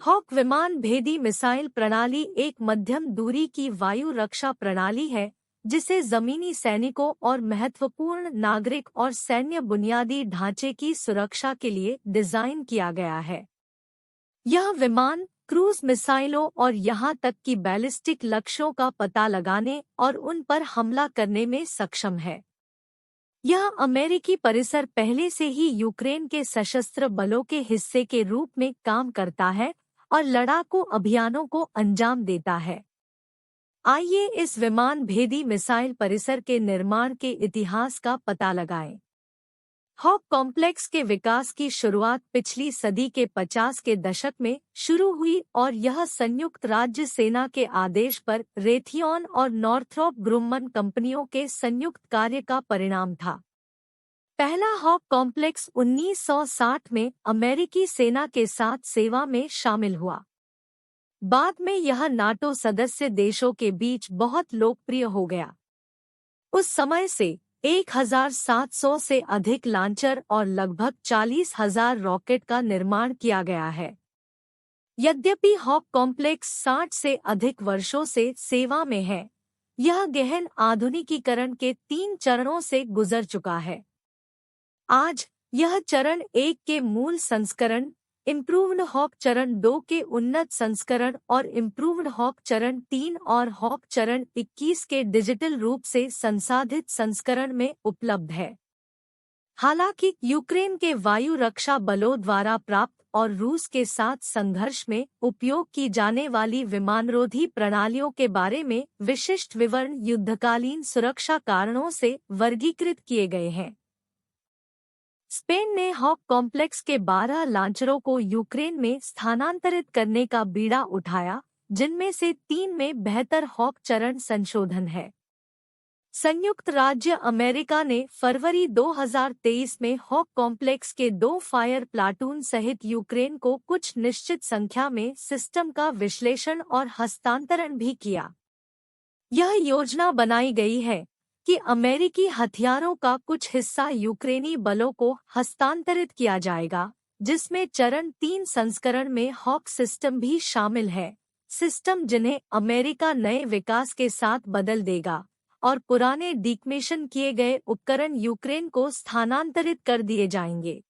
Hoc विमान भेदी missile प्रणाली एक मध्यम दूरी की वायु रक्षा प्रणाली है जिसे जमीनी सैनिकों और महत्वपूर्ण नागरिक और सैन्य बुनियादी ढांचे की सुरक्षा के लिए डिजाइन किया गया है। यह विमान क्रूज मिसाइलों और यहां तक कि बैलिस्टिक लक्ष्यों का पता लगाने और उन पर हमला करने में सक्षम है। यह अमेरिकी परिसर पहले से ही यूक्रेन के सशस्त्र बलों के हिस्से के रूप में काम करता है और लड़ाकू अभियानों को अंजाम देता है। आइए इस विमान भेदी मिसाइल परिसर के निर्माण के इतिहास का पता लगाएं। हॉक कॉम्प्लेक्स के विकास की शुरुआत पिछली सदी के 50 के दशक में शुरू हुई और यह संयुक्त राज्य सेना के आदेश पर रेथियॉन और नॉर्थरोप ग्रुम्मन कंपनियों के संयुक्त कार्य का परिणाम था। पहला हॉक कॉम्प्लेक्स 1960 में अमेरिकी सेना के साथ सेवा में शामिल हुआ। बाद में यह नाटो सदस्य देशों के बीच बहुत लोकप्रिय हो गया। उस समय से 1700 से अधिक लॉन्चर और लगभग 40,000 रॉकेट का निर्माण किया गया है। यद्यपि हॉक कॉम्प्लेक्स 60 से अधिक वर्षों से सेवा में है, यह गहन आधुनिकीकरण के 3 चरणों से गुजर चुका है। आज यह चरण 1 के मूल संस्करण, इम्प्रूव्ड हॉक चरण 2 के उन्नत संस्करण और इम्प्रूव्ड हॉक चरण 3 और हॉक चरण 21 के डिजिटल रूप से संसाधित संस्करण में उपलब्ध है। हालांकि यूक्रेन के वायु रक्षा बलों द्वारा प्राप्त और रूस के साथ संघर्ष में उपयोग की जाने वाली विमानरोधी प्रणालियों के बारे में विशिष्ट विवरण युद्धकालीन सुरक्षा कारणों से वर्गीकृत किए गए हैं। स्पेन ने हॉक कॉम्प्लेक्स के 12 लॉन्चरों को यूक्रेन में स्थानांतरित करने का बीड़ा उठाया, जिनमें से 3 में बेहतर हॉक चरण संशोधन है। संयुक्त राज्य अमेरिका ने फरवरी 2023 में हॉक कॉम्प्लेक्स के 2 फायर प्लाटून सहित यूक्रेन को कुछ निश्चित संख्या में सिस्टम का विश्लेषण और हस्तांतरण भी किया। यह योजना बनाई गई है कि अमेरिकी हथियारों का कुछ हिस्सा यूक्रेनी बलों को हस्तांतरित किया जाएगा, जिसमें चरण 3 संस्करण में हॉक सिस्टम भी शामिल है। सिस्टम जिन्हें अमेरिका नए विकास के साथ बदल देगा और पुराने डिकमीशन किए गए उपकरण यूक्रेन को स्थानांतरित कर दिए जाएंगे।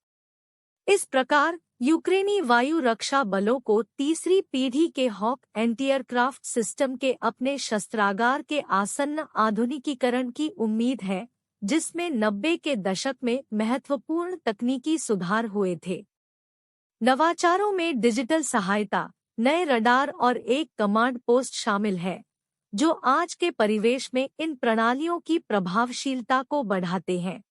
इस प्रकार यूक्रेनी वायु रक्षा बलों को तीसरी पीढ़ी के हॉक एंटी-एयरक्राफ्ट सिस्टम के अपने शस्त्रागार के आसन्न आधुनिकीकरण की उम्मीद है, जिसमें 90 के दशक में महत्वपूर्ण तकनीकी सुधार हुए थे। नवाचारों में डिजिटल सहायता, नए रडार और एक कमांड पोस्ट शामिल है, जो आज के परिवेश में इन प्रणालियों की प्रभावशीलता को बढ़ाते हैं।